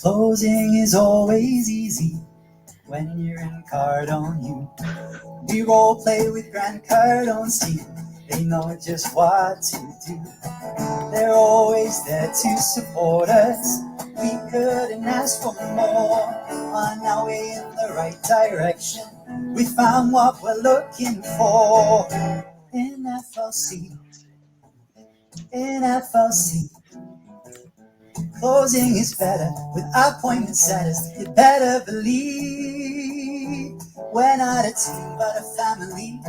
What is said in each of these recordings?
Closing is always easy when you're in Cardone. We role play with Grant Cardone's team. They know just what to do. They're always there to support us. We couldn't ask for more. On our way in the right direction, we found what we're looking for. In FLC, in FLC. Closing is better with appointment status. You better believe we're not a team but a family.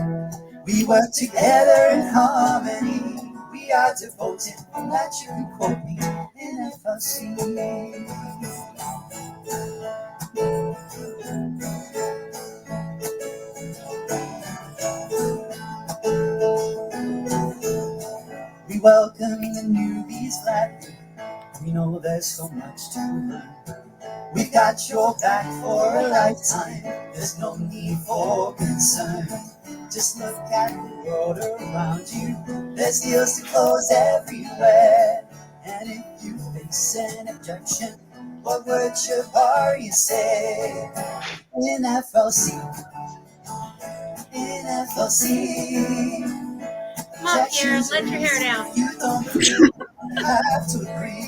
We work together in harmony. We are devoted, and that you can quote me in FLC. We welcome the newbies gladly. We know there's so much to learn. We've got your back for a lifetime. There's no need for concern. Just look at the world around you. There's deals to close everywhere. And if you face an objection, what would Jabari say? In FLC, in FLC. Come on, Karen, let your hair down. You don't have to agree.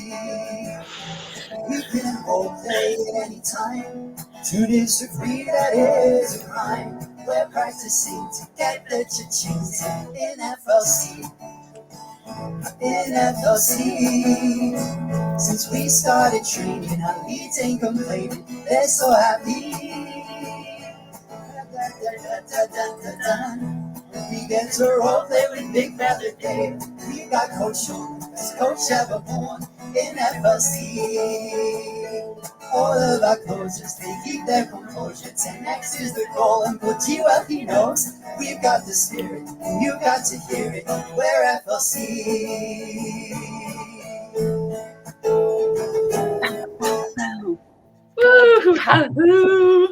We can role play at any time. To disagree, that is a crime. We're practicing to get the cha-chings in FLC. In FLC. Since we started training, our leads ain't complaining. They're so happy. We get to role play with Big Brother Dave. We got Coach Sean, best coach ever born in FLC. All of our closers, they keep their composure. 10x is the goal, and put you up, he knows. We've got the spirit, and you've got to hear it. We're FLC. Woo, halloo.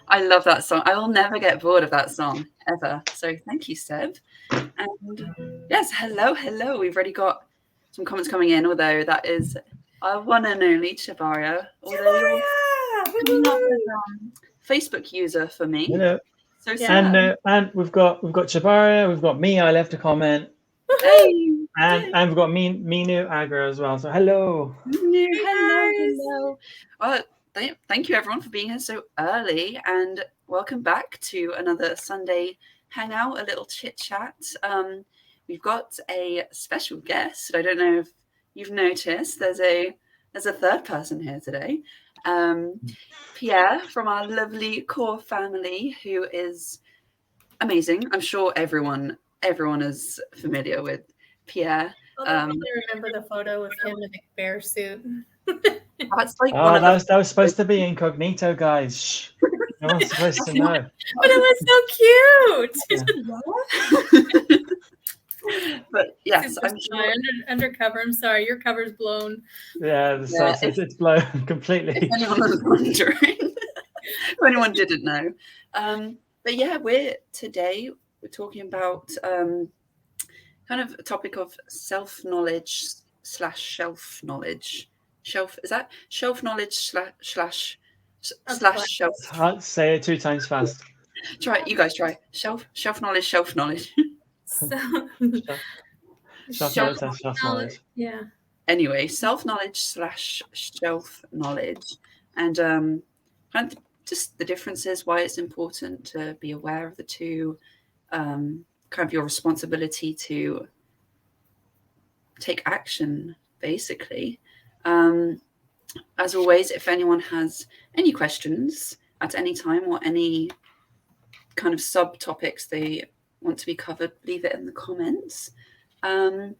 I love that song. I will never get bored of that song, ever. So thank you, Seb. And yes, hello. We've already got some comments coming in, although that is our one and only Chabaria. Although you're not a Facebook user for me. Hello. So sad. And we've got Chabaria, we've got me, I left a comment. Hey. And we've got Minu Agra as well. So hello. Hello. Well, thank you everyone for being here so early, and welcome back to another Sunday hangout, a little chit chat. We've got a special guest. I don't know if you've noticed. There's a third person here today. Pierre from our lovely core family, who is amazing. I'm sure everyone is familiar with Pierre. I remember the photo of him in a bear suit. That's like that was supposed to be incognito, guys. Shh. No one's supposed to know. But it was so cute. But yes, I'm sure. Undercover. I'm sorry, your cover's blown. Yeah, it's blown completely. If anyone was wondering, if anyone didn't know. But yeah, we're talking about kind of a topic of self-knowledge / shelf knowledge. Shelf, is that shelf knowledge slash shelf? I'll say it 2 times fast. Try it, you guys try. Shelf knowledge. Shelf knowledge. Yeah. Anyway, self-knowledge / shelf knowledge, and kind of just the differences, why it's important to be aware of the two, kind of your responsibility to take action, basically. As always, if anyone has any questions at any time or any kind of subtopics they want to be covered, leave it in the comments. But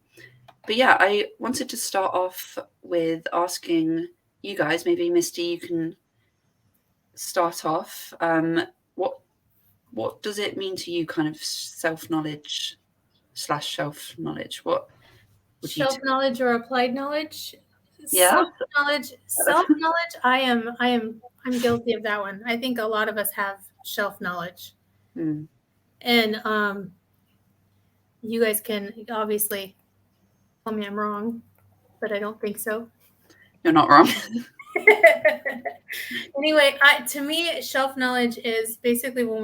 yeah, I wanted to start off with asking you guys, maybe Misty, you can start off. What does it mean to you, kind of self-knowledge / shelf knowledge? What would you Self-knowledge or applied knowledge? Yeah. Self-knowledge. I'm guilty of that one. I think a lot of us have shelf knowledge. And you guys can obviously tell me I'm wrong, but I don't think so. You're not wrong. Anyway, to me, shelf knowledge is basically when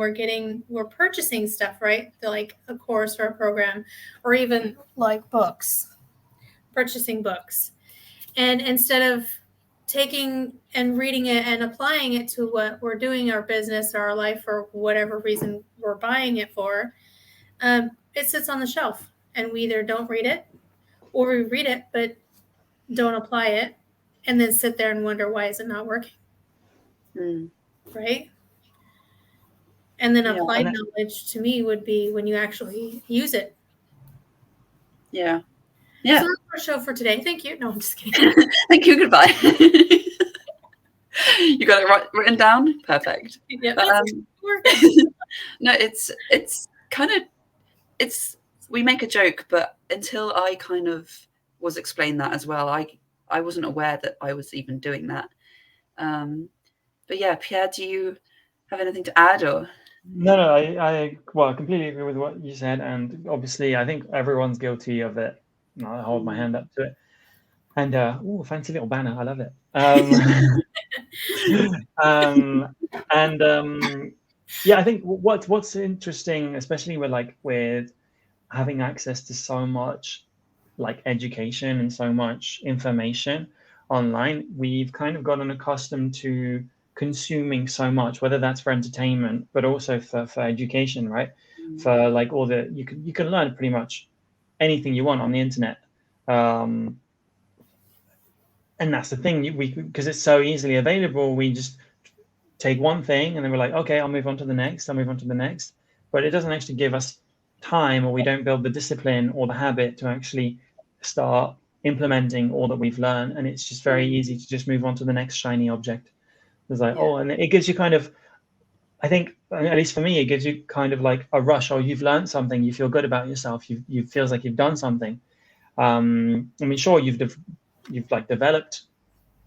we're purchasing stuff, right? Like a course or a program, or even like books, purchasing books. And instead of taking and reading it and applying it to what we're doing, our business or our life, or whatever reason we're buying it for, it sits on the shelf and we either don't read it or we read it but don't apply it, and then sit there and wonder why is it not working. Right? And then applied knowledge to me would be when you actually use it. Yeah. So that's our show for today. Thank you. No, I'm just kidding. Thank you. Goodbye. You got it written down? Perfect. Yeah, no, it's kind of, we make a joke, but until I kind of was explained that as well, I wasn't aware that I was even doing that. But yeah, Pierre, do you have anything to add? Or No, I completely agree with what you said, and obviously I think everyone's guilty of it. I hold my hand up to it. And fancy little banner, I love it. Yeah, I think what's interesting, especially with having access to so much education and so much information online, we've kind of gotten accustomed to consuming so much, whether that's for entertainment, but also for education, right? For all the you can learn pretty much anything you want on the internet, and that's the thing, because it's so easily available, we just take one thing and then we're like, okay, I'll move on to the next, but it doesn't actually give us time, or we don't build the discipline or the habit to actually start implementing all that we've learned, and it's just very easy to just move on to the next shiny object. It's like, and it gives you kind of, I think, at least for me, it gives you kind of like a rush, or you've learned something, you feel good about yourself, you feels like you've done something. I mean, sure, you've developed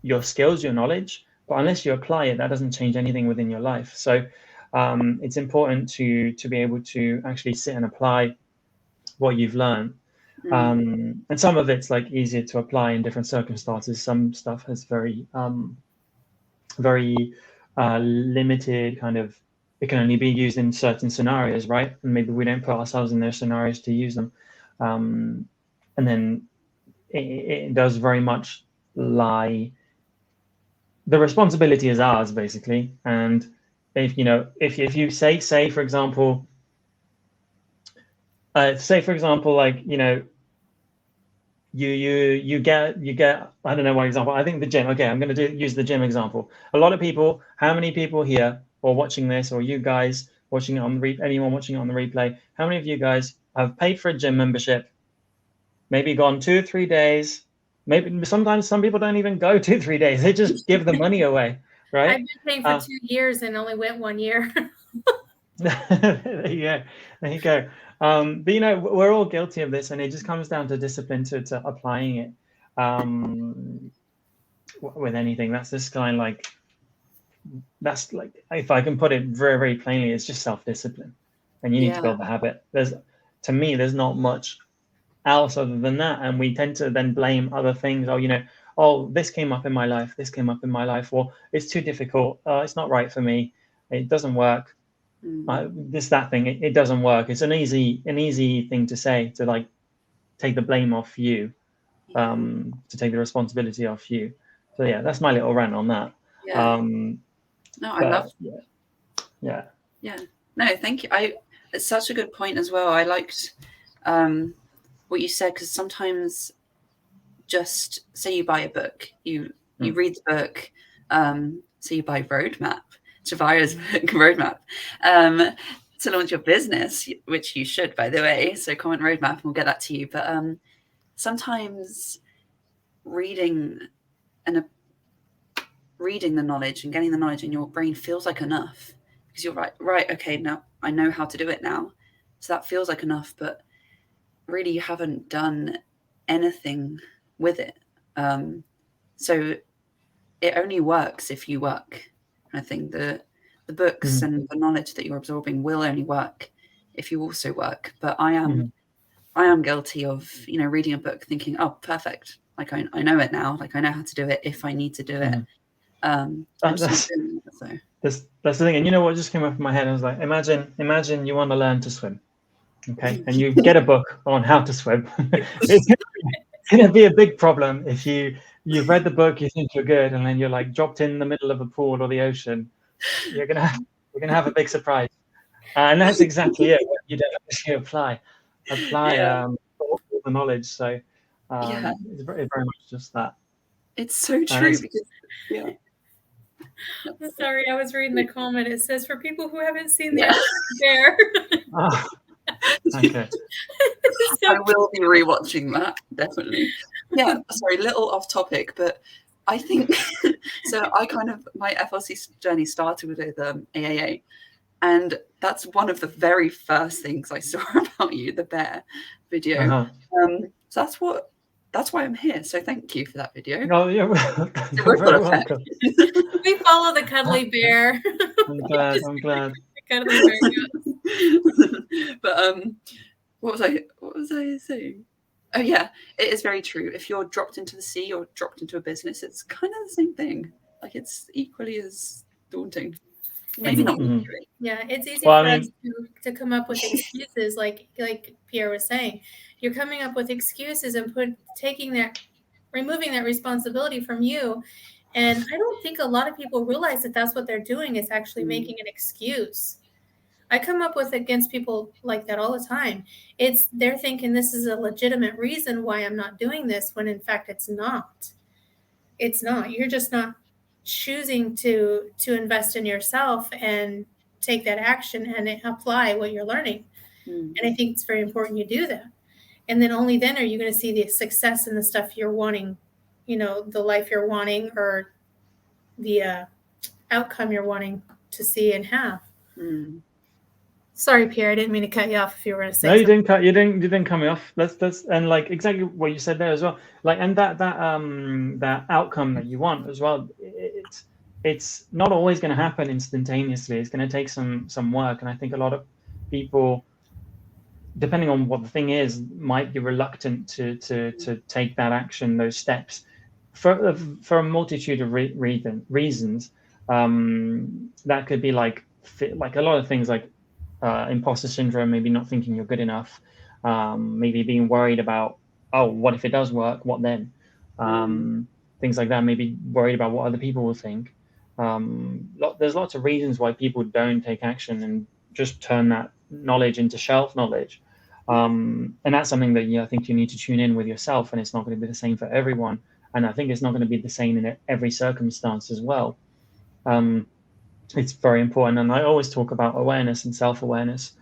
your skills, your knowledge, but unless you apply it, that doesn't change anything within your life. So it's important to be able to actually sit and apply what you've learned. And some of it's easier to apply in different circumstances. Some stuff has very limited kind of, it can only be used in certain scenarios, right? And maybe we don't put ourselves in those scenarios to use them. And then it does very much lie, the responsibility is ours, basically. And if you say for example, you get, I don't know what example, I think the gym. Okay, I'm going to use the gym example. A lot of people, how many people here or watching this, or you guys watching it on the anyone watching it on the replay, how many of you guys have paid for a gym membership, maybe gone 2 or 3 days, maybe sometimes some people don't even go 2 or 3 days, they just give the money away, right? I've been paying for 2 years and only went 1 year. There you go. But we're all guilty of this, and it just comes down to discipline, to applying it with anything. That's this kind of that's if I can put it very, very plainly, it's just self-discipline, and you need to build the habit. To me, there's not much else other than that, and we tend to then blame other things. This came up in my life, or it's too difficult, it's not right for me, it doesn't work. That thing, it doesn't work. It's an easy thing to say, to take the blame off you, to take the responsibility off you. So yeah, that's my little rant on that. I love no, thank you. It's such a good point as well. I liked what you said, because sometimes, just say you buy a book, you read the book, so you buy Chevaliers roadmap to launch your business, which you should, by the way. So comment roadmap and we'll get that to you. But sometimes reading the knowledge and getting the knowledge in your brain feels like enough, because you're right, okay, now I know how to do it now, so that feels like enough, but really you haven't done anything with it. So it only works if you work. I think the books and the knowledge that you're absorbing will only work if you also work. But I am guilty of reading a book thinking, oh, perfect, I know it now, I know how to do it if I need to do it. I'm just doing it, so. That's the thing. And you know what just came up in my head? I was like, imagine you want to learn to swim, okay? And you get a book on how to swim. It's going to be a big problem if you've read the book, you think you're good, and then you're like dropped in the middle of a pool or the ocean. You're gonna have a big surprise, and that's exactly it. You don't actually apply all the knowledge. So it's very much just that. It's so true because I'm sorry, I was reading the comment. It says, for people who haven't seen the Bear. Oh, okay. I will be rewatching that, definitely. Yeah, sorry, little off topic, but I think so. My FLC journey started with AAA, and that's one of the very first things I saw about you, the bear video. So that's why I'm here. So thank you for that video. Oh, yeah, you're very welcome. We follow the cuddly bear. I'm glad. The cuddly bear goes. But what was I saying? Oh yeah, it is very true. If you're dropped into the sea or dropped into a business, it's kind of the same thing. Like it's equally as daunting. Maybe not. Yeah, it's easy for us to come up with excuses, like Pierre was saying. You're coming up with excuses and removing that responsibility from you. And I don't think a lot of people realize that that's what they're doing, is actually making an excuse. I come up with against people like that all the time. They're thinking this is a legitimate reason why I'm not doing this, when in fact it's not. It's not. You're just not choosing to invest in yourself and take that action and apply what you're learning. And I think it's very important you do that. And then only then are you going to see the success in the stuff you're wanting, the life you're wanting, or the outcome you're wanting to see and have. Sorry, Pierre, I didn't mean to cut you off if you were going to say. No, you didn't cut. You didn't cut me off. That's and like exactly what you said there as well. Like, and that outcome that you want as well. It's not always going to happen instantaneously. It's going to take some work, and I think a lot of people, depending on what the thing is, might be reluctant to take that action, those steps, for a multitude of reasons. That could be like a lot of things, like imposter syndrome, maybe not thinking you're good enough, maybe being worried about, oh, what if it does work? What then? Things like that. Maybe worried about what other people will think. There's lots of reasons why people don't take action and just turn that knowledge into shelf knowledge. And that's something that I think you need to tune in with yourself, and it's not going to be the same for everyone. And I think it's not going to be the same in every circumstance as well. It's very important. And I always talk about awareness and self-awareness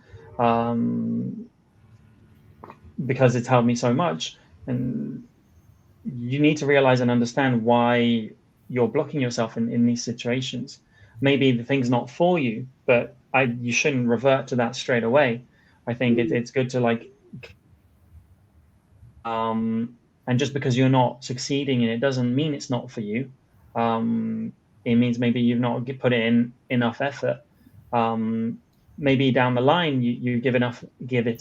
because it's helped me so much. And you need to realize and understand why you're blocking yourself in these situations. Maybe the thing's not for you, but you shouldn't revert to that straight away. I think it's good to and just because you're not succeeding in it doesn't mean it's not for you. It means maybe you've not put in enough effort. Maybe down the line you give it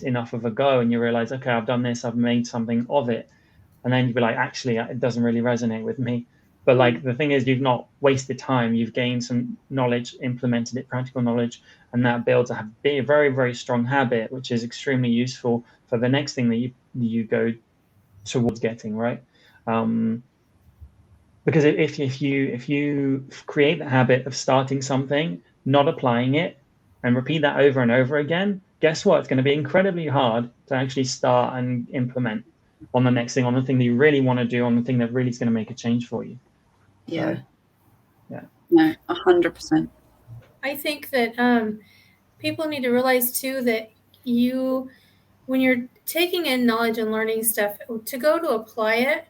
enough of a go, and you realize, okay, I've done this, I've made something of it, and then you'd be like, actually, it doesn't really resonate with me. But like the thing is, you've not wasted time. You've gained some knowledge, implemented it, practical knowledge, and that builds a very, very strong habit, which is extremely useful for the next thing that you go towards getting, right? Because if you create the habit of starting something, not applying it, and repeat that over and over again, guess what? It's going to be incredibly hard to actually start and implement on the next thing, on the thing that you really want to do, on the thing that really is going to make a change for you. Yeah. So, yeah. No, 100%. I think that people need to realize too that when you're taking in knowledge and learning stuff, to go to apply it,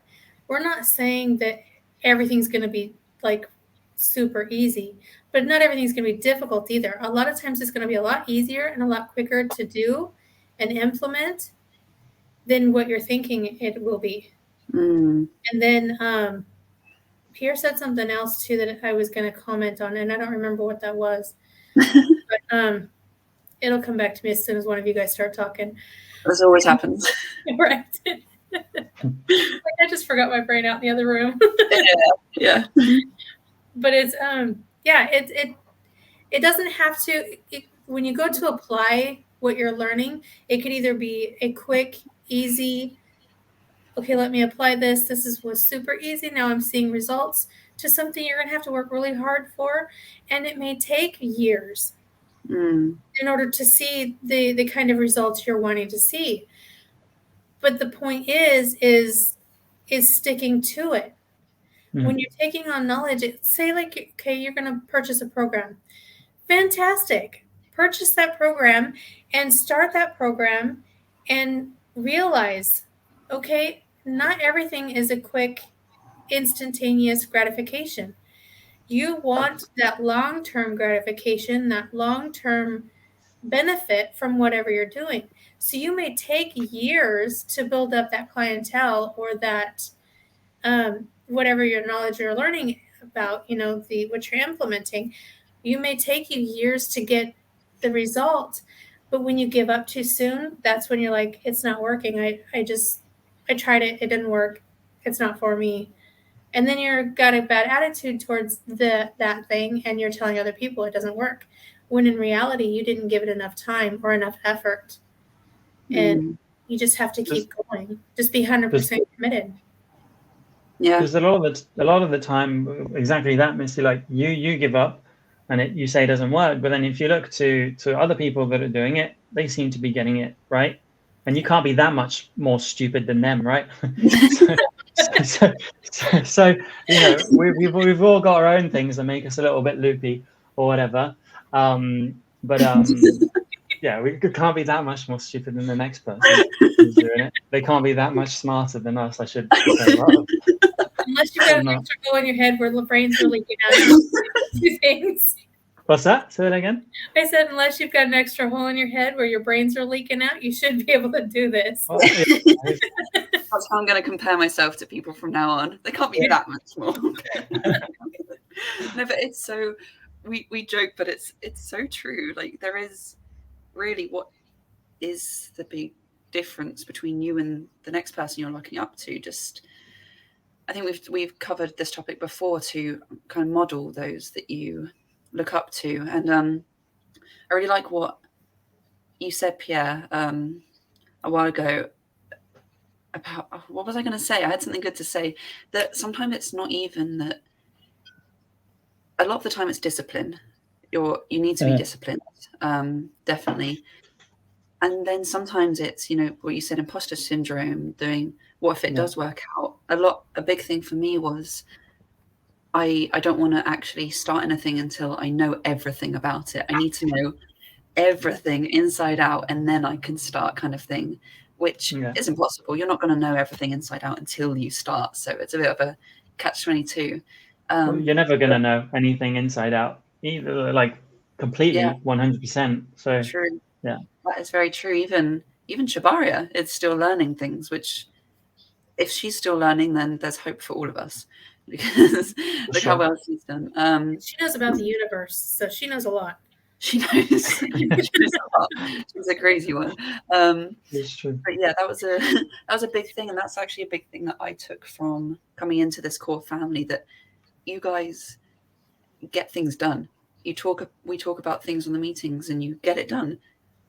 we're not saying that everything's going to be like super easy, but not everything's going to be difficult either. A lot of times it's going to be a lot easier and a lot quicker to do and implement than what you're thinking it will be. And then Pierre said something else too that I was going to comment on, and I don't remember what that was. But it'll come back to me as soon as one of you guys start talking. As always happens. Right. Like I just forgot my brain out in the other room. Yeah. but it's it doesn't have to. When you go to apply what you're learning, it could either be a quick, easy, okay, let me apply this. Was super easy. Now I'm seeing results, to something you're going to have to work really hard for. And it may take years in order to see the kind of results you're wanting to see. But the point is sticking to it. When you're taking on knowledge, say like, okay, you're going to purchase a program. Fantastic. Purchase that program and start that program and realize, okay, not everything is a quick, instantaneous gratification. You want that long-term gratification, that long-term benefit from whatever you're doing. So you may take years to build up that clientele or that whatever your knowledge you're learning about, what you're implementing. You may take you years to get the result, but when you give up too soon, that's when you're like, it's not working. I tried it. It didn't work. It's not for me. And then you've got a bad attitude towards that thing, and you're telling other people it doesn't work, when in reality, you didn't give it enough time or enough effort. And you just have to keep going. Just be 100% committed. Yeah. Because a lot of the time, exactly that, Misty, like you give up and you say it doesn't work. But then if you look to other people that are doing it, they seem to be getting it right. And you can't be that much more stupid than them, right? So we've all got our own things that make us a little bit loopy or whatever. Yeah, we can't be that much more stupid than the next person who's doing it. They can't be that much smarter than us, I should say. Unless you've got an extra hole in your head where the brains are leaking out. Two things. What's that? Say that again? I said, unless you've got an extra hole in your head where your brains are leaking out, you should be able to do this. Oh, yeah. That's how I'm going to compare myself to people from now on. They can't be that much more. No, but it's so, we joke, but it's so true. Like, there is really, what is the big difference between you and the next person you're looking up to? Just, I think we've covered this topic before, to kind of model those that you look up to. And I really like what you said, Pierre, a while ago about, what was I going to say? I had something good to say, that sometimes it's not even that. A lot of the time it's discipline. You need to be disciplined, definitely. And then sometimes it's, what you said, imposter syndrome, doing, what if it does work out? A big thing for me was, I don't want to actually start anything until I know everything about it. I need to know everything inside out, and then I can start, kind of thing, which is impossible. You're not going to know everything inside out until you start. So it's a bit of a catch-22. You're never going to know anything inside out, either, like completely, 100%. So true. Yeah, that is very true. Even Shabaria is still learning things, which, if she's still learning, then there's hope for all of us, because look how well she's done. She knows about the universe, so she knows a lot. She knows a lot. She's a crazy one. it's true. But yeah, that was a big thing, and that's actually a big thing that I took from coming into this core family, that you guys get things done. We talk about things on the meetings, and you get it done.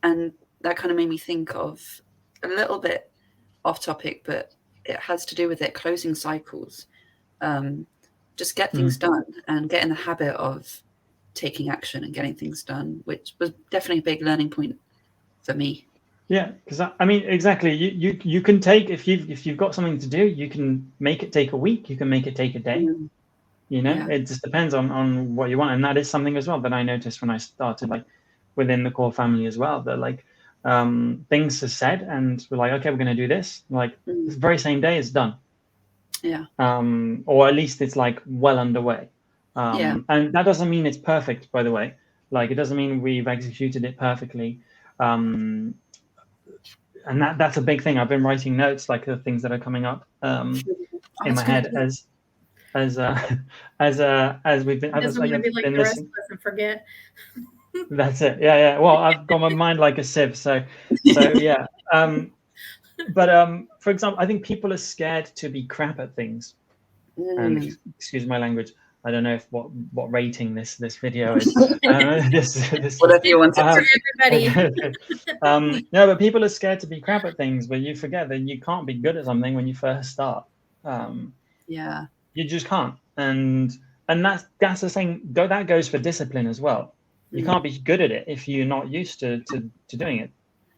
And that kind of made me think of, a little bit off topic, but it has to do with it, closing cycles. Just get things done and get in the habit of taking action and getting things done, which was definitely a big learning point for me. Yeah, because I mean, exactly. You can take, if you've got something to do, you can make it take a week. You can make it take a day. It just depends on what you want, and that is something as well that I noticed when I started, like within the core family as well. That like things are said, and we're like, okay, we're going to do this. Like the very same day, it's done. Yeah. Or at least it's like well underway. And that doesn't mean it's perfect, by the way. Like, it doesn't mean we've executed it perfectly. And that's a big thing. I've been writing notes, like the things that are coming up in my head as we've been. Doesn't want to be like the rest of us and forget. That's it. Yeah. Well, I've got my mind like a sieve. So yeah. But for example, I think people are scared to be crap at things. And excuse my language. I don't know if what rating this video is. This Whatever you want to um, Everybody. no, but people are scared to be crap at things, but you forget that you can't be good at something when you first start. Yeah. You just can't, and that's the same. That goes for discipline as well. You can't be good at it if you're not used to doing it.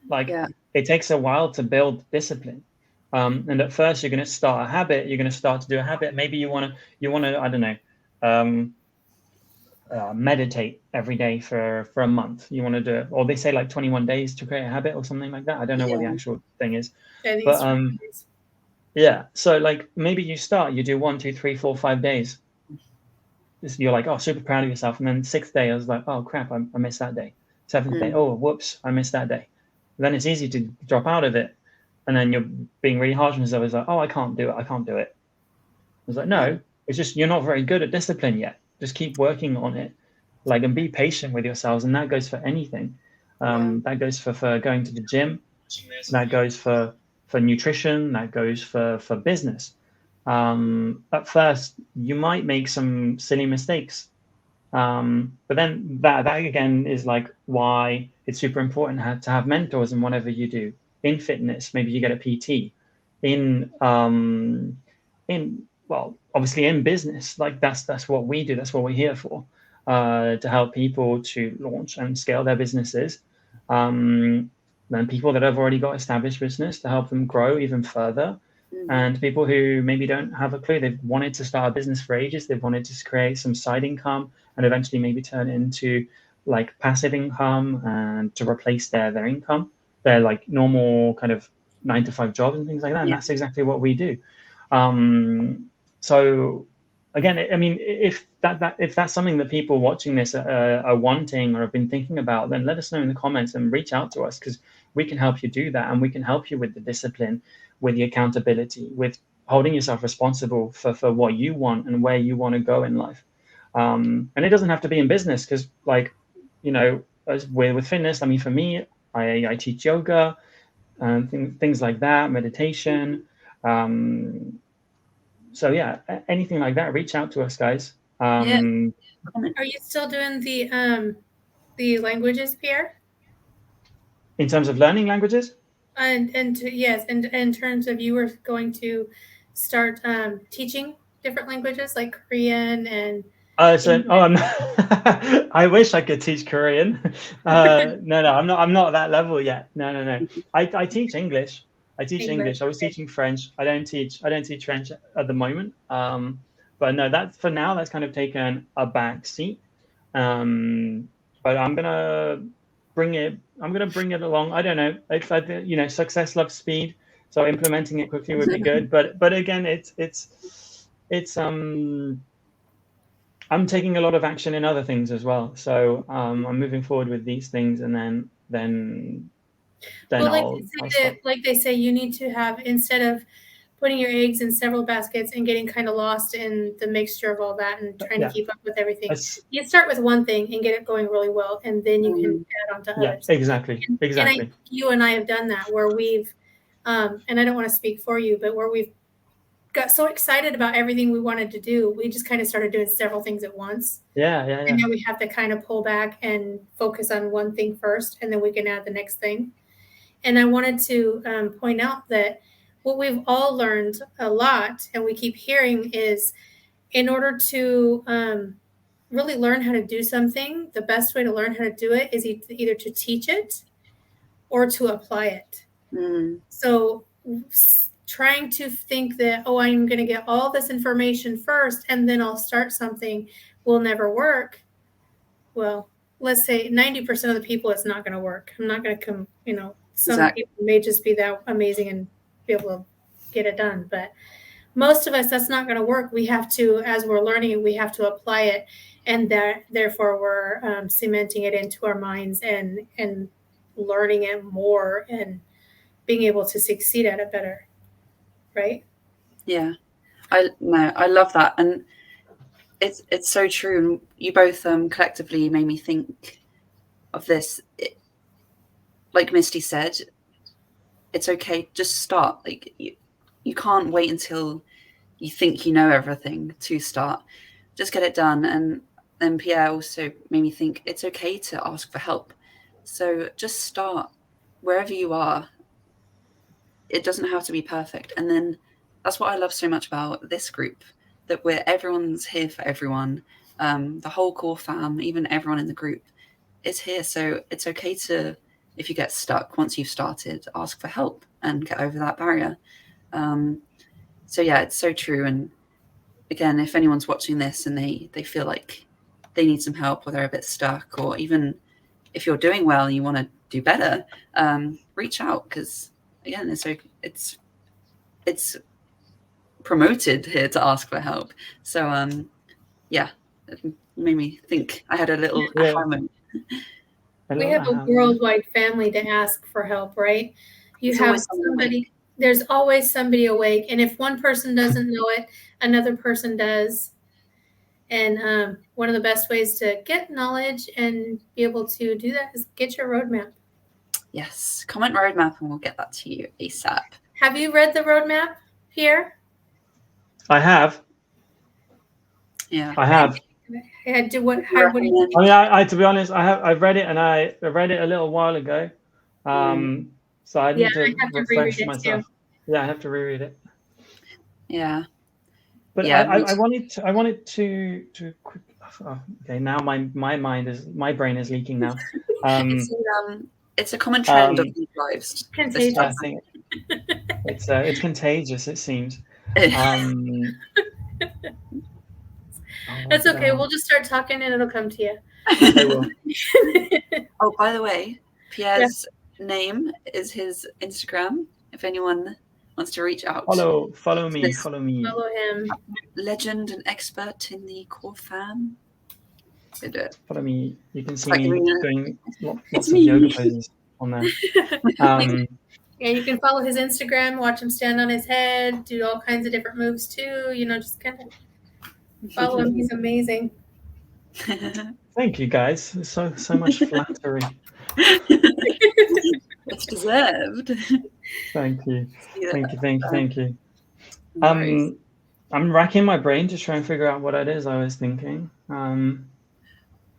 Like Yeah. it takes a while to build discipline. And at first you're going to start a habit. You're going to start to do a habit. Maybe you want to, I don't know, meditate every day for a month. You want to do it, or they say like 21 days to create a habit or something like that. I don't know what the Yeah. actual thing is, I think but it's yeah. So like maybe you do 1, 2, 3, 4, 5 days. You're like, oh, super proud of yourself, and then 6th day, I was like, oh crap, I missed that day. 7th day, oh whoops, I missed that day. Then it's easy to drop out of it, and then you're being really harsh on yourself. It's like, oh, I can't do it. I was like, no, it's just you're not very good at discipline yet. Just keep working on it, like, and be patient with yourselves. And that goes for anything. That goes for going to the gym. That goes for nutrition. That goes for business. At first, you might make some silly mistakes. But then that again is like why it's super important to have mentors in whatever you do. In fitness, maybe you get a PT. In well, obviously in business, like that's what we do. That's what we're here for, to help people to launch and scale their businesses. Then people that have already got established business to help them grow even further. And people who maybe don't have a clue, they've wanted to start a business for ages, they've wanted to create some side income and eventually maybe turn it into like passive income and to replace their income, their like normal kind of 9-to-5 jobs and things like that. And that's exactly what we do. So again, I mean, if that's something that people watching this are wanting or have been thinking about, then let us know in the comments and reach out to us, because we can help you do that, and we can help you with the discipline, with the accountability, with holding yourself responsible for what you want and where you want to go in life. And it doesn't have to be in business, because like, you know, as with fitness, I mean, for me, I teach yoga and things like that, meditation. So yeah, anything like that, reach out to us, guys. Are you still doing the languages, Pierre? In terms of learning languages? Yes, and in terms of you were going to start teaching different languages like Korean and I wish I could teach Korean. No, I'm not at that level yet. No. I teach English. I was teaching French. I don't teach French at the moment. But no, that's for now. That's kind of taken a back seat. But I'm gonna bring it along. I don't know. If success loves speed, so implementing it quickly would be good. But again, it's I'm taking a lot of action in other things as well. So I'm moving forward with these things, and then well, like they say, you need to have, instead of putting your eggs in several baskets and getting kind of lost in the mixture of all that and trying to keep up with everything, you start with one thing and get it going really well, and then you can add on to others. Exactly. And you and I have done that, where we've and I don't want to speak for you, but where we've got so excited about everything we wanted to do, we just kind of started doing several things at once. And now we have to kind of pull back and focus on one thing first, and then we can add the next thing. And I wanted to point out that what we've all learned a lot, and we keep hearing, is in order to really learn how to do something, the best way to learn how to do it is either to teach it or to apply it. So trying to think that, oh, I'm going to get all this information first and then I'll start something will never work. Well, let's say 90% of the people, it's not going to work. I'm not going to come, some people may just be that amazing and be able to get it done. But most of us, that's not going to work. We have to, as we're learning it, we have to apply it. And therefore we're cementing it into our minds and learning it more and being able to succeed at it better. Right? Yeah. I love that. And it's so true. And you both collectively made me think of this. Like Misty said, it's okay, just start. Like you can't wait until you think you know everything to start. just get it done. And then Pierre also made me think it's okay to ask for help. So just start wherever you are. It doesn't have to be perfect. And then that's what I love so much about this group, that everyone's here for everyone. The whole core fam, even everyone in the group is here. So it's okay to, if you get stuck, once you've started, ask for help and get over that barrier. So yeah, it's so true. And again, if anyone's watching this and they feel like they need some help, or they're a bit stuck, or even if you're doing well and you want to do better, reach out, because again, it's promoted here to ask for help. So yeah, it made me think. I had a little Yeah. aha moment. We have a worldwide family to ask for help, right? You There's have always someone somebody. awake. There's always somebody awake, and if one person doesn't know it, another person does. And one of the best ways to get knowledge and be able to do that is get your roadmap. Yes, comment roadmap and we'll get that to you ASAP. Have you read the roadmap, Pierre? I have. Yeah. I have. What do you Recommend- I mean, I to be honest, I've read it, and I read it a little while ago. So I need to have to refresh reread it myself. too. Yeah, I have to reread it. Yeah. But Yeah, I wanted to quick. Oh, okay, now my brain is leaking now. It's a common trend of these lives. Contagious. I think it's contagious. It seems. That's okay. We'll just start talking and it'll come to you. I will. Oh, by the way, Pierre's name is his Instagram. If anyone wants to reach out. Follow me. Follow him. Legend and expert in the core fam. Follow me. You can see Like me Arena. doing lots of yoga poses on there. Yeah, you can follow his Instagram, watch him stand on his head, do all kinds of different moves too. Just kind of follow him. He's amazing. Thank you, guys. So much flattery. It's deserved. Thank you. Yeah. Thank you. Nice. I'm racking my brain to try and figure out what it is I was thinking.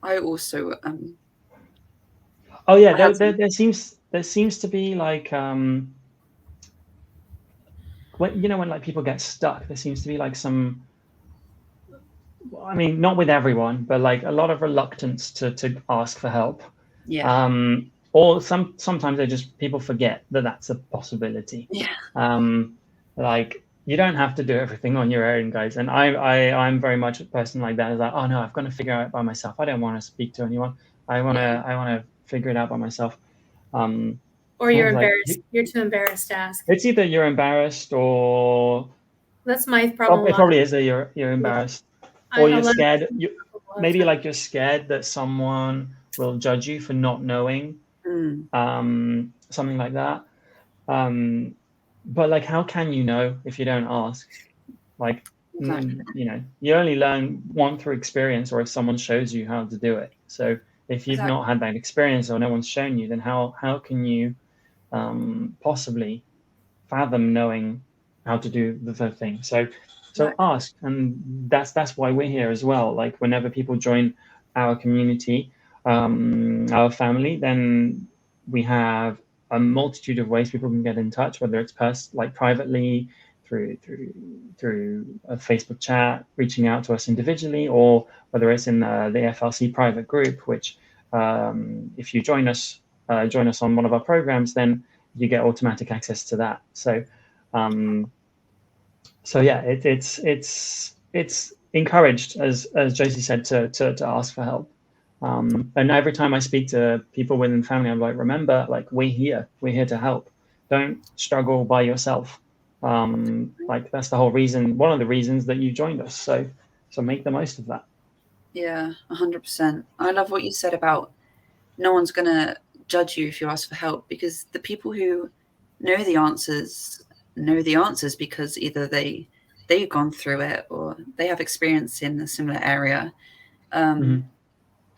I also Oh yeah, there seems to be like when like people get stuck, there seems to be like some. I mean, not with everyone, but like a lot of reluctance to ask for help. Yeah. Or sometimes people forget that that's a possibility. Yeah. Like you don't have to do everything on your own, guys. And I'm very much a person like that. Is like, oh no, I've got to figure it out by myself. I don't want to speak to anyone. I want to figure it out by myself. Or you're embarrassed. You're too embarrassed to ask. It's either you're embarrassed or that's my problem. It probably is that you're embarrassed, or you're scared. Maybe like you're scared that someone will judge you for not knowing. Something like that. But like, how can you know if you don't ask? Like, Exactly. You only learn one through experience, or if someone shows you how to do it. So if you've not had that experience, or no one's shown you, then how can you possibly fathom knowing how to do the thing? So ask, and that's why we're here as well. Like whenever people join our community, our family, then we have a multitude of ways people can get in touch, whether it's privately through a Facebook chat, reaching out to us individually, or whether it's in the FLC private group, which if you join us on one of our programs, then you get automatic access to that. So yeah, it's encouraged, as Josie said, to ask for help. And every time I speak to people within family, I'm like, remember, like we're here to help. Don't struggle by yourself. Like that's the whole reason, one of the reasons that you joined us. So make the most of that. Yeah, 100%. I love what you said about no one's gonna judge you if you ask for help, because the people who know the answers because either they've gone through it or they have experience in a similar area. And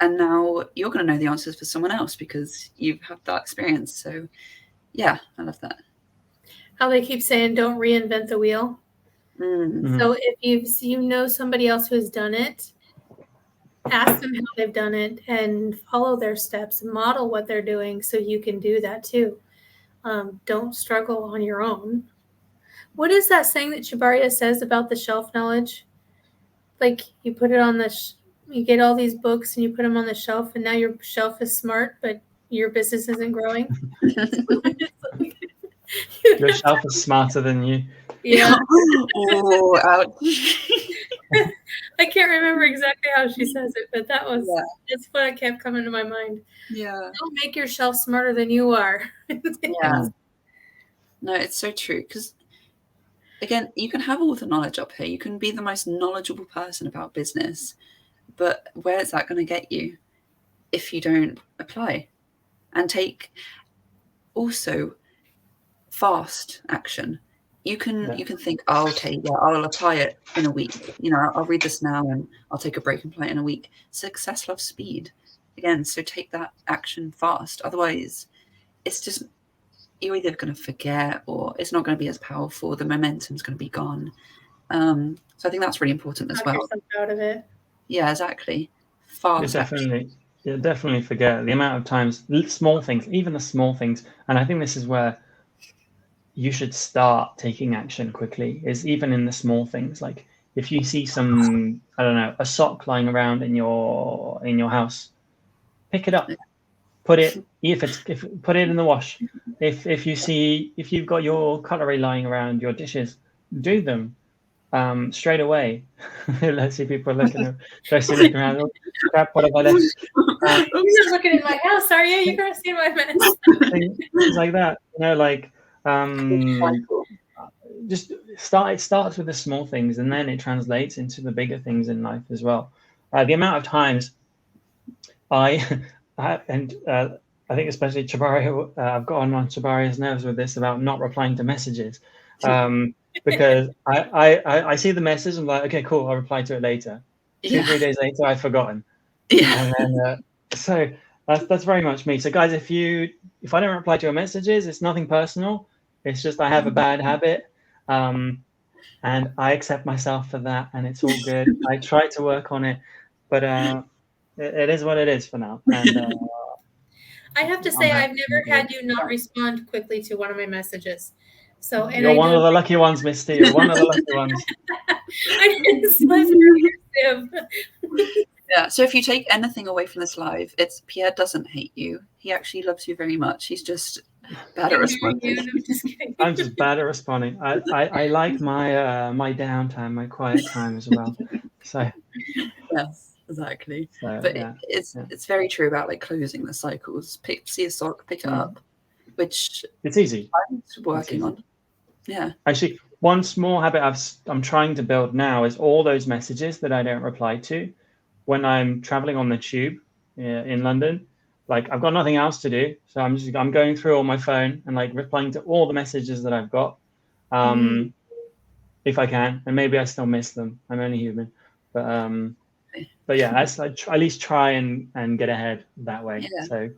now you're going to know the answers for someone else because you've had that experience. So, yeah, I love that. How they keep saying, don't reinvent the wheel. Mhm. So if you know somebody else who's done it, ask them how they've done it and follow their steps, model what they're doing so you can do that too. Don't struggle on your own. What is that saying that Shabaria says about the shelf knowledge? Like you put it on you get all these books and you put them on the shelf, and now your shelf is smart, but your business isn't growing. Your shelf is smarter than you. Yeah. Oh, ouch. I can't remember exactly how she says it, but that's what kept coming to my mind. Yeah. Don't make your shelf smarter than you are. Yeah. No, it's so true. Because again, you can have all the knowledge up here. You can be the most knowledgeable person about business, but where is that going to get you if you don't apply and take also fast action? You can think, oh, okay, yeah, I'll apply it in a week. I'll read this now and I'll take a break and apply it in a week. Success loves speed. Again, so take that action fast. Otherwise, it's just you're either going to forget or it's not going to be as powerful. The momentum's going to be gone. So I think that's really important as Knock well. yourself out of it. Yeah, exactly. You Fast action. definitely forget the amount of times, small things, even the small things. And I think this is where you should start taking action quickly, is even in the small things. Like if you see some, I don't know, a sock lying around in your house, pick it up, put it put it in the wash. If you've got your cutlery lying around your dishes, do them straight away. Let's see people looking around. Oh, crap, what have I left? You're not looking in my house, are you? You're gonna see my mess. Things like that. Just start. It starts with the small things, and then it translates into the bigger things in life as well. The amount of times I think especially Chabaria, I've gotten on Chabaria's nerves with this about not replying to messages, because I see the message and I'm like, okay, cool, I'll reply to it later. 2-3 days later, I've forgotten. Yeah. And then so that's very much me. So guys, if I don't reply to your messages, it's nothing personal. It's just I have a bad habit, and I accept myself for that, and it's all good. I try to work on it, but it is what it is for now. And I have to say, I've never had you not respond quickly to one of my messages. So, and you're one of the lucky ones, Misty. You're one of the lucky ones. I didn't slip through your sieve. Yeah. So if you take anything away from this live, it's Pierre doesn't hate you. He actually loves you very much. He's just bad at responding. I'm just kidding. I'm just bad at responding. I like my my downtime, my quiet time as well. So yes, exactly. So, but it's very true about like closing the cycles. See a sock, pick it up, which it's easy. I'm working on. Yeah. Actually, one small habit I'm trying to build now is all those messages that I don't reply to when I'm traveling on the tube in London. Like I've got nothing else to do, so I'm going through all my phone and like replying to all the messages that I've got, if I can, and maybe I still miss them. I'm only human, but yeah, I at least try and get ahead that way. Yeah. So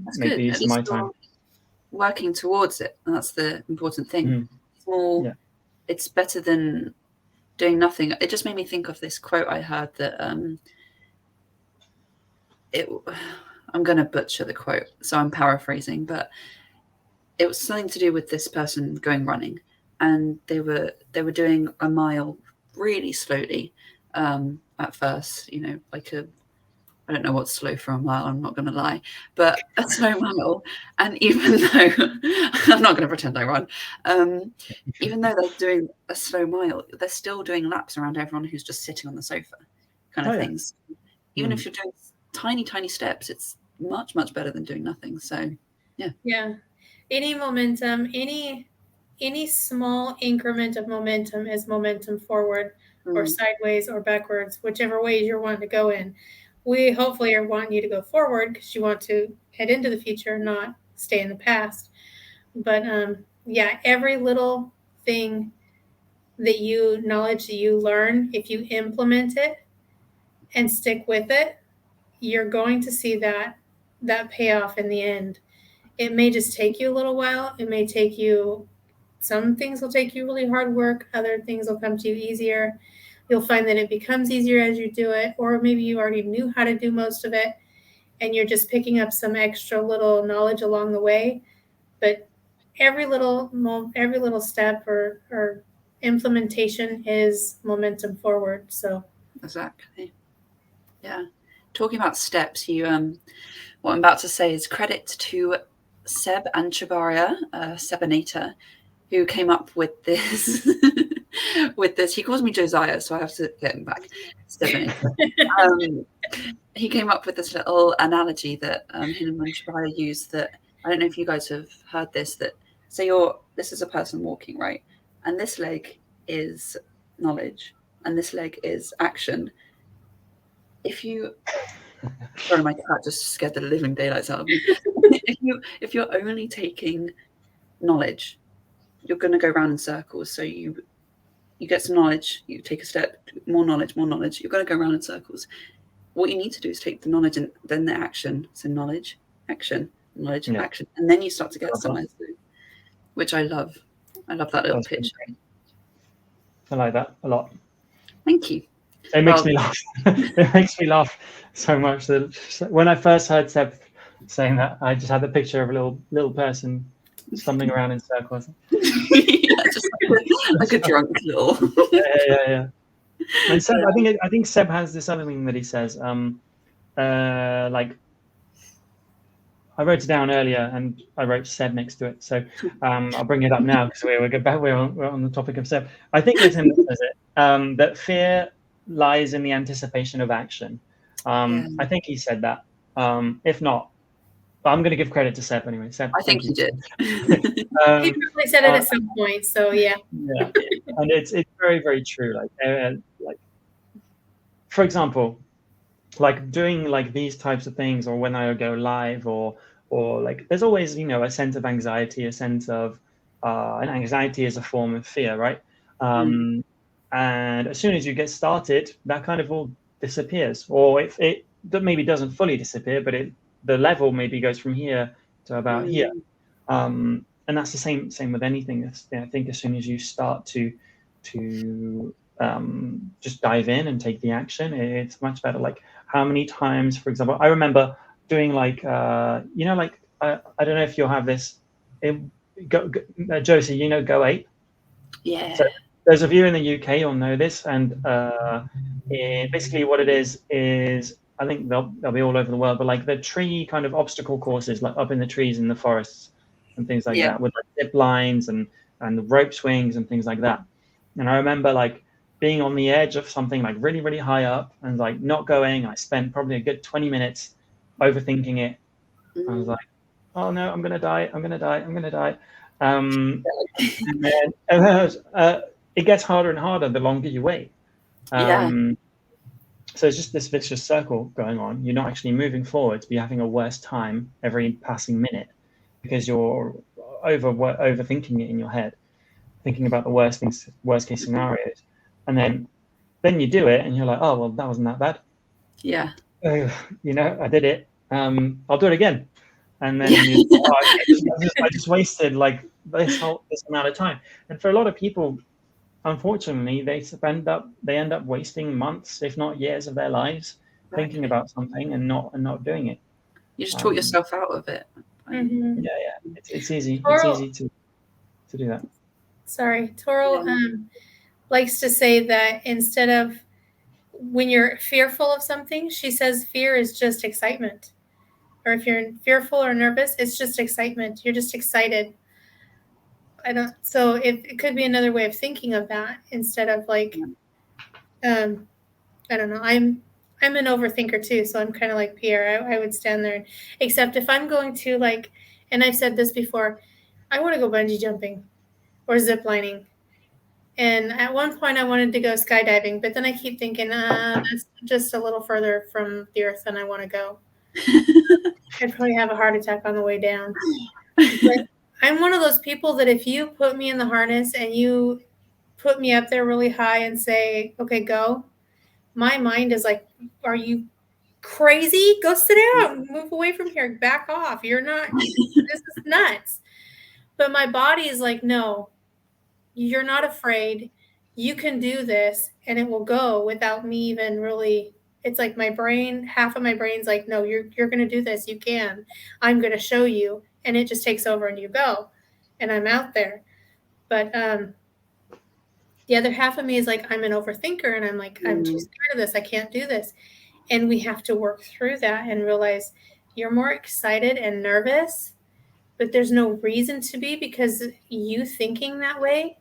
that's make good. the use of my time. Working towards it, and that's the important thing. Small. Yeah. It's better than doing nothing. It just made me think of this quote I heard that I'm going to butcher the quote, so I'm paraphrasing, but it was something to do with this person going running, and they were doing a mile really slowly at first, like I don't know what's slow for a mile, I'm not going to lie, but a slow mile. And even though I'm not going to pretend I run, even though they're doing a slow mile, they're still doing laps around everyone who's just sitting on the sofa kind of things. Even if you're doing tiny, tiny steps, it's much, much better than doing nothing. So, yeah. Yeah. Any momentum, any small increment of momentum is momentum forward or sideways or backwards, whichever way you're wanting to go in. We hopefully are wanting you to go forward because you want to head into the future, not stay in the past. But yeah, every little thing knowledge that you learn, if you implement it and stick with it, you're going to see that payoff in the end. It may just take you a little while. It may take you some things will take you really hard work, other things will come to you easier. You'll find that it becomes easier as you do it, or maybe you already knew how to do most of it and you're just picking up some extra little knowledge along the way. But every little step or implementation is momentum forward. So Exactly. Yeah. Talking about steps, what I'm about to say is credit to Seb Anchabaria, Sebanator, who came up with this. With this, he calls me Josiah, so I have to get him back. Sebanator. He came up with this little analogy that him and Anchabaria used. That I don't know if you guys have heard this. That say this is a person walking, right, and this leg is knowledge, and this leg is action. If you Sorry, my cat just scared the living daylights out of me. if you're only taking knowledge, you're going to go around in circles. So you get some knowledge, you take a step, more knowledge. You're going to go around in circles. What you need to do is take the knowledge and then the action. So knowledge, action, knowledge, action, and then you start to get somewhere. Which I love. I love that little pitch. I like that a lot. Thank you. It makes me laugh. It makes me laugh so much that when I first heard Seb saying that, I just had the picture of a little person stumbling around in circles. Just like a drunk little. Yeah. And Seb, I think Seb has this other thing that he says. Like I wrote it down earlier, and I wrote Seb next to it. So I'll bring it up now because we're on the topic of Seb. I think it's him that says it. That fear lies in the anticipation of action. I think he said that. If not, I'm going to give credit to Seb anyway. Seb, I think he did. He probably said it at some point. So yeah. Yeah, and it's very, very true. Like for example, like doing like these types of things, or when I go live, or like there's always a sense of anxiety, a sense of and anxiety is a form of fear, right? And as soon as you get started, that kind of all disappears, or if it that maybe doesn't fully disappear, but the level maybe goes from here to about here. And that's the same with anything. I think as soon as you start to just dive in and take the action, it's much better. Like how many times, for example, I remember doing like I don't know if you'll have this. Josie, Go8. Yeah. So those of you in the UK will know this, and basically what it is I think they'll be all over the world, but like the tree kind of obstacle courses, like up in the trees in the forests and things like that, with like zip lines and rope swings and things like that. And I remember like being on the edge of something like really, really high up and like not going. I spent probably a good 20 minutes overthinking it. I was like, oh no, I'm gonna die. And then it gets harder and harder the longer you wait. So it's just this vicious circle going on. You're not actually moving forward, but you're having a worse time every passing minute because you're overthinking it in your head, thinking about the worst case scenarios. And then you do it and you're like, oh, well, that wasn't that bad. Yeah. I did it. I'll do it again. And then I just wasted like this amount of time. And for a lot of people, unfortunately, they end up wasting months, if not years, of their lives thinking about something and not doing it. You just talk yourself out of it. Mm-hmm. Yeah. It's easy. Toro, it's easy to do that. Sorry, Toro likes to say that instead of when you're fearful of something, she says fear is just excitement. Or if you're fearful or nervous, it's just excitement. You're just excited. So it could be another way of thinking of that instead of like, I don't know. I'm an overthinker too, so I'm kind of like Pierre. I would stand there, except if I'm going to like, and I've said this before, I want to go bungee jumping or zip lining. And at one point I wanted to go skydiving, but then I keep thinking, that's just a little further from the earth than I want to go. I'd probably have a heart attack on the way down. But I'm one of those people that if you put me in the harness and you put me up there really high and say, okay, go, my mind is like, are you crazy? Go sit down, move away from here, back off. You're not, this is nuts. But my body is like, no, you're not afraid. You can do this and it will go without me even really. It's like my brain, half of my brain's like, no, you're going to do this. You can. I'm going to show you. And it just takes over and you go. And I'm out there. But the other half of me is like, I'm an overthinker and I'm like, I'm too scared of this. I can't do this. And we have to work through that and realize you're more excited and nervous, but there's no reason to be, because you thinking that way,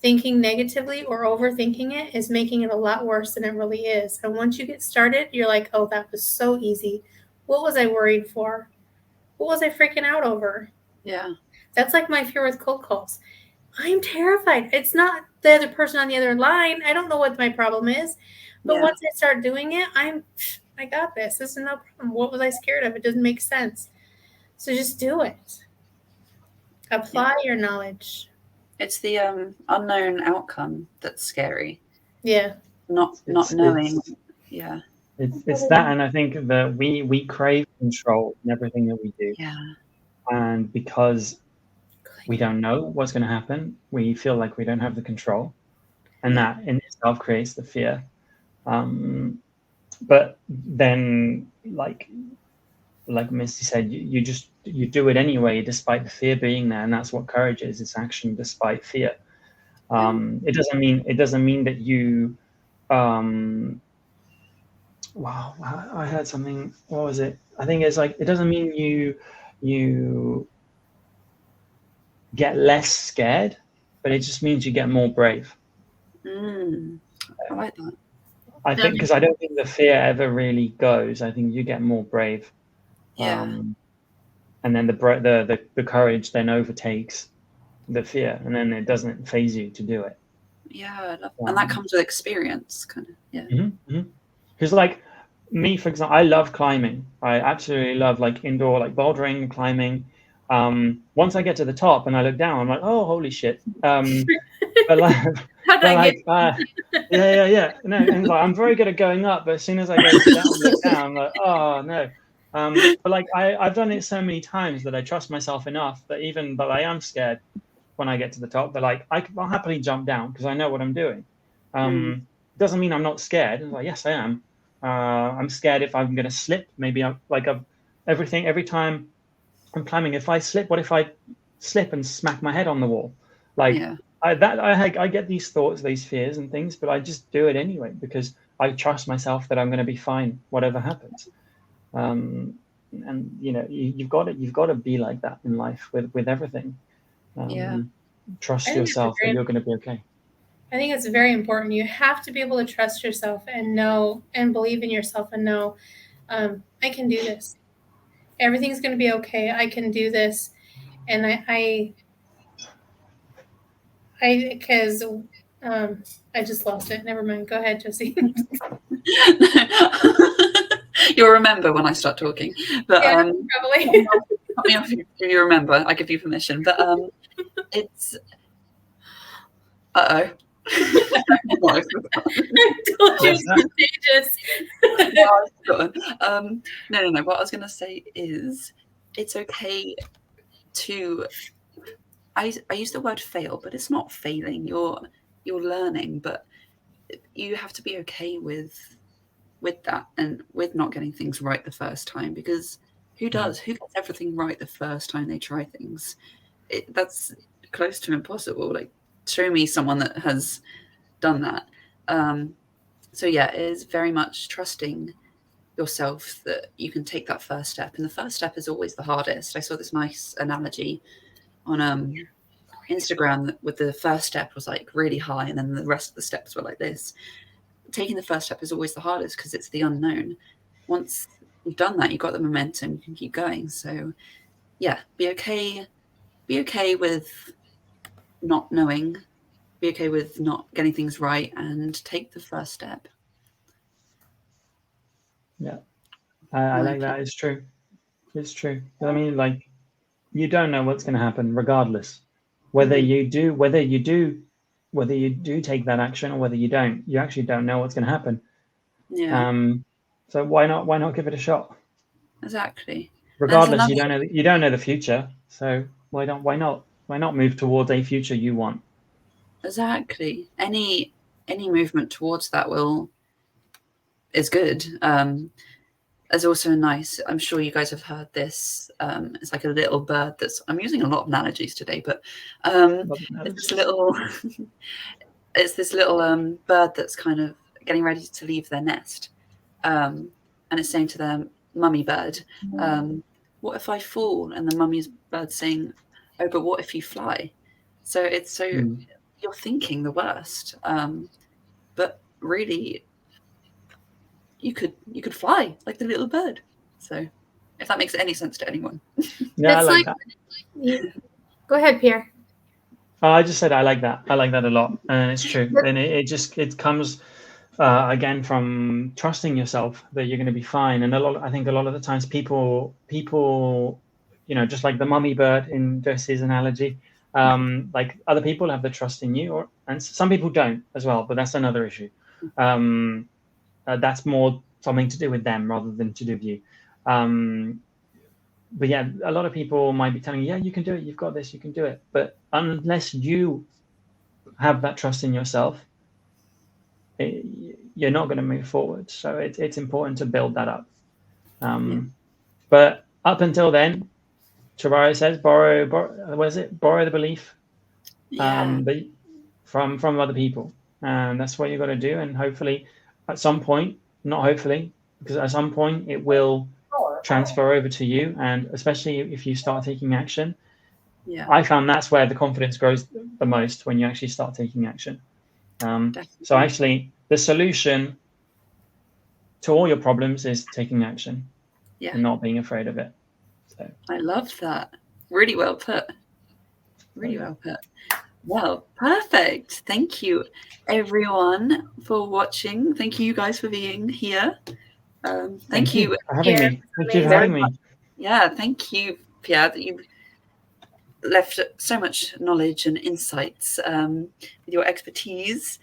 thinking negatively or overthinking it, is making it a lot worse than it really is. And once you get started, you're like, oh, that was so easy. What was I worried for? What was I freaking out over? Yeah. That's like my fear with cold calls. I'm terrified. It's not the other person on the other line. I don't know what my problem is. But once I start doing it, I got this. This is no problem. What was I scared of? It doesn't make sense. So just do it. Apply your knowledge. It's the unknown outcome that's scary. Yeah. Not knowing. Yeah. It's that, and I think that we crave control in everything that we do. Yeah. And because we don't know what's going to happen, we feel like we don't have the control, and that in itself creates the fear. But then, like Misty said, you do it anyway, despite the fear being there, and that's what courage is. It's action despite fear. It doesn't mean that you. Wow, I heard something. What was it? I think it's like, it doesn't mean you get less scared, but it just means you get more brave. I like that. I think, because I don't think the fear ever really goes. I think you get more brave. Yeah. And then the courage then overtakes the fear, and then it doesn't phase you to do it. Yeah, I love that. And that comes with experience, kind of. Yeah. Because like me, for example, I love climbing. I absolutely love like indoor, like bouldering, climbing. Once I get to the top and I look down, I'm like, oh, holy shit. But like, yeah. No, and like, I'm very good at going up, but as soon as I go down, I'm like, oh no. But like I've done it so many times that I trust myself enough that even though I am scared when I get to the top, but like I'll happily jump down because I know what I'm doing. Doesn't mean I'm not scared. It's like, yes, I am. I'm scared if I'm going to slip. Maybe every time I'm climbing, if I slip, what if I slip and smack my head on the wall? Like I get these thoughts, these fears and things, but I just do it anyway because I trust myself that I'm going to be fine, whatever happens. And you know, you've got to be like that in life with everything. Trust yourself that you're going to be okay. I think it's very important. You have to be able to trust yourself and know and believe in yourself and know, I can do this. Everything's going to be okay. I can do this. And I just lost it. Never mind. Go ahead, Josie. You'll remember when I start talking. But probably. Cut me off if you remember. I give you permission. But it's I told you it's contagious. No. What I was going to say is, it's okay to. I use the word fail, but it's not failing. You're learning, but you have to be okay with that and with not getting things right the first time, because who does? Who gets everything right the first time they try things? That's close to impossible. Like, show me someone that has done that. So yeah, it is very much trusting yourself that you can take that first step. And the first step is always the hardest. I saw this nice analogy on Instagram with the first step was like really high, and then the rest of the steps were like this. Taking the first step is always the hardest because it's the unknown. Once you've done that, you've got the momentum, you can keep going. So yeah, be okay with not knowing, be okay with not getting things right, and take the first step. Yeah, I like that. It's true. I mean, like, you don't know what's going to happen regardless, whether you do take that action or whether you don't. You actually don't know what's going to happen. So why not give it a shot? Exactly. Regardless, you don't know the future. So why not move towards a future you want? Exactly. Any movement towards that is good. There's also nice. I'm sure you guys have heard this. It's like a little bird that's. I'm using a lot of analogies today, but it's this little. It's this little bird that's kind of getting ready to leave their nest, and it's saying to their mummy bird, "What if I fall?" And the mummy bird saying, "Oh, but what if you fly?" So it's so you're thinking the worst, but really, you could fly like the little bird. So, if that makes any sense to anyone. Yeah, I It's like like- that. Go ahead, Pierre. I just said I like that. I like that a lot, and it's true. And it comes again from trusting yourself that you're going to be fine. And I think a lot of the times people, just like the mummy bird in Jesse's analogy, like other people have the trust in you, and some people don't as well. But that's another issue. That's more something to do with them rather than to do with you. But yeah, a lot of people might be telling you, yeah, you can do it, you've got this, you can do it. But unless you have that trust in yourself, you're not going to move forward. So it's important to build that up. But up until then, Travario says, borrow the belief but from other people. And that's what you've got to do. And hopefully at some point, not hopefully, because at some point it will transfer over to you, and especially if you start taking action. I found that's where the confidence grows the most, when you actually start taking action. So actually the solution to all your problems is taking action and not being afraid of it. So I love that. Really well put. Well, perfect. Thank you everyone for watching. Thank you guys for being here. Thank you for having me. Thank you for having me. Yeah, thank you, Pierre, that you've left so much knowledge and insights with your expertise.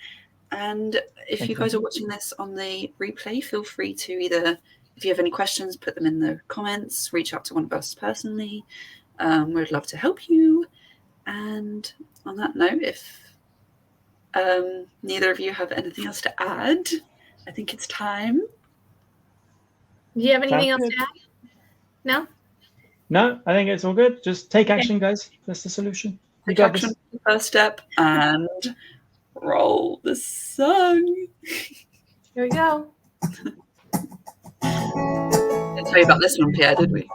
And if you guys are watching this on the replay, feel free to either, if you have any questions, put them in the comments, reach out to one of us personally. We'd love to help you. And on that note, if neither of you have anything else to add, I think it's time. Do you have anything else to add? No? No, I think it's all good. Just take action, guys. That's the solution. Take action, the first step, and roll the song. Here we go. Didn't tell you about this one, Pierre, did we?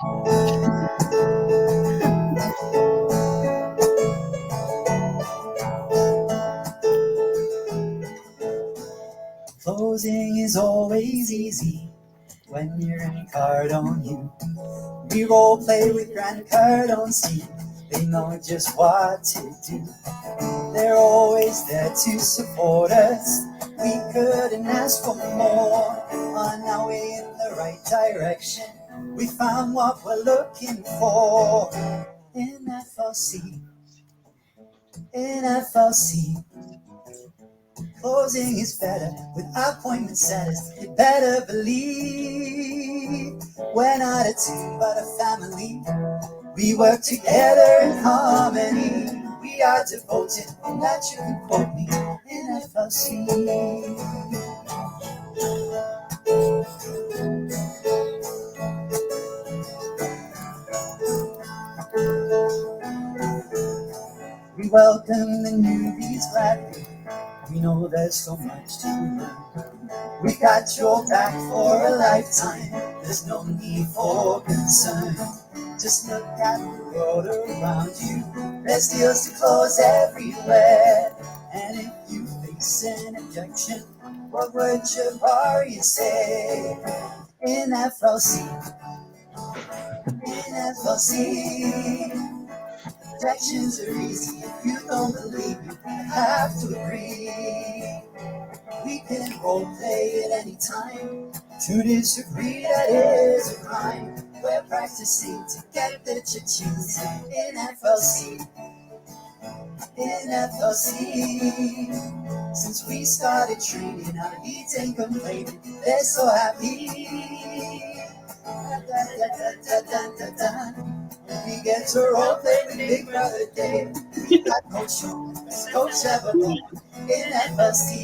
Closing is always easy when you're in Cardone. We role play with Grant Cardone's team. They know just what to do. They're always there to support us. We couldn't ask for more. On our way in the right direction, we found what we're looking for. In FLC, closing is better with appointment setters. You better believe we're not a team but a family. We work together in harmony. We are devoted, and that you can quote me in FLC. We welcome the newbies gladly. We know there's so much to learn. We got your back for a lifetime. There's no need for concern. Just look at the world around you. There's deals to close everywhere. And if you face an objection, what would Jabari say? In FLC, objections are easy. If you don't believe me, you have to agree. We can role play at any time. To disagree, that is a crime. We're practicing to get the cha-chings in FLC. Since we started training, our beats ain't complaining. They're so happy. we get to role play with Big Brother Dave. We got Coach Jones, Coach Evermore in FLC.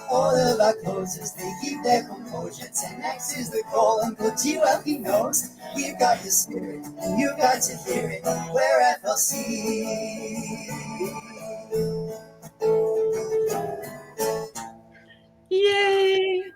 All of our coaches, they keep their composure. 10X is the call, Uncle G, well, he knows. We've got the spirit, and you've got to hear it. We're FLC. Yay!